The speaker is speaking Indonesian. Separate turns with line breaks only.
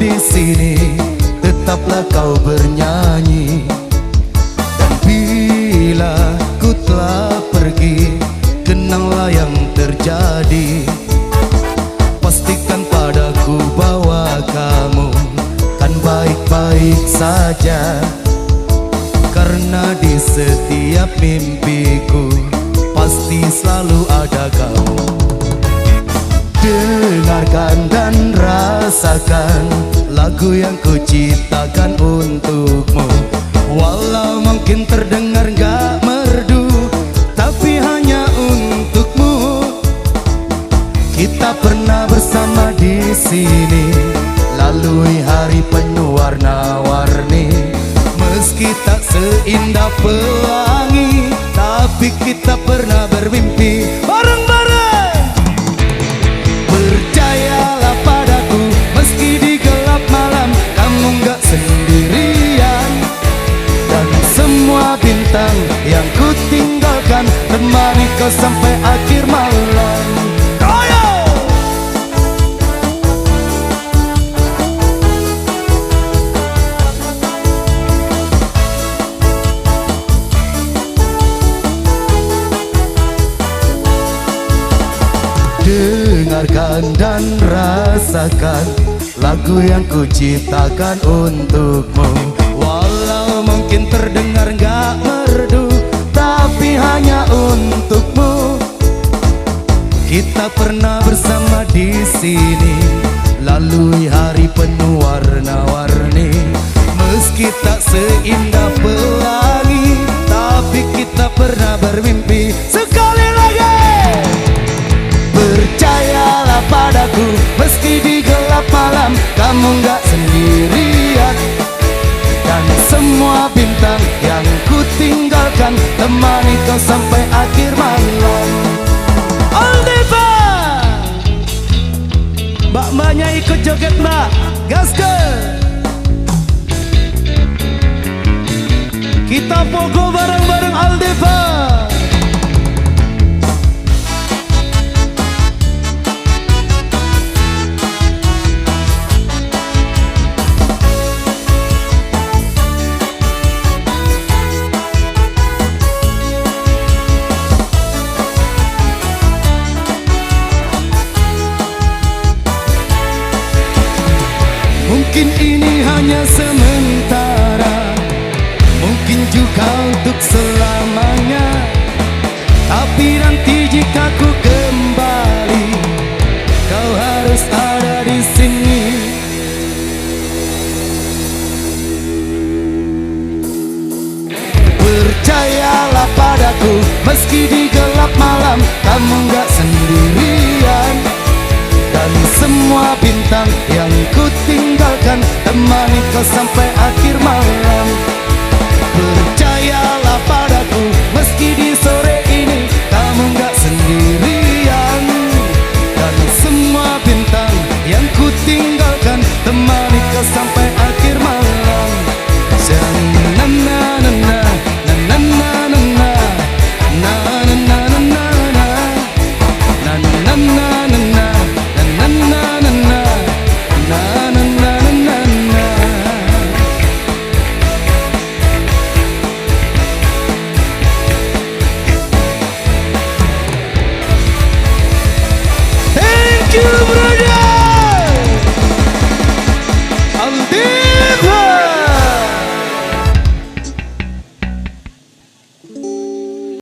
Di sini tetaplah kau bernyanyi, dan bila ku telah pergi, kenanglah yang terjadi. Pastikan padaku bahwa kamu kan baik-baik saja, karena di setiap mimpiku pasti selalu ada kamu. Dengarkan dan rasakan lagu yang ku ciptakan untukmu. Walau mungkin terdengar gak merdu, tapi hanya untukmu. Kita pernah bersama di sini, lalui hari penuh warna-warni. Meski tak seindah pelangi, tapi kita pernah bermimpi bareng-bareng. Percayalah padaku, meski di gelap malam kamu gak sendirian, dan semua bintang yang ku tinggalkan temani kau sampai akhir malam. Dengarkan dan rasakan lagu yang ku ciptakan untukmu. Walau mungkin terdengar gak merdu, tapi hanya untukmu. Kita pernah bersama di sini, lalui hari penuh warna-warni. Meski tak seindah pelangi, tapi kita pernah bermimpi. Sekali lagi, percayalah padaku, meski di gelap malam kamu gak sendirian, dan semua bintang yang ku tinggalkan temani kau sampai akhir malam. Aldiva, mbak-mbaknya ikut joget mbak, gaskan. Kita pogo bareng-bareng Aldiva. Mungkin ini hanya sementara, mungkin juga untuk selamanya. Tapi nanti jika ku kembali, kau harus ada di sini. Percayalah padaku, meski di gelap malam kamu gak sendirian, dan semua bintang yang ku tinggalkan temani kau sampai akhir malam. Percayalah padaku, meski di sore ini kamu gak sendirian, dan semua bintang yang ku tinggalkan temani kau sampai akhir malam. Na na na na na na na na na na na na na na na na na. Thank you, brother.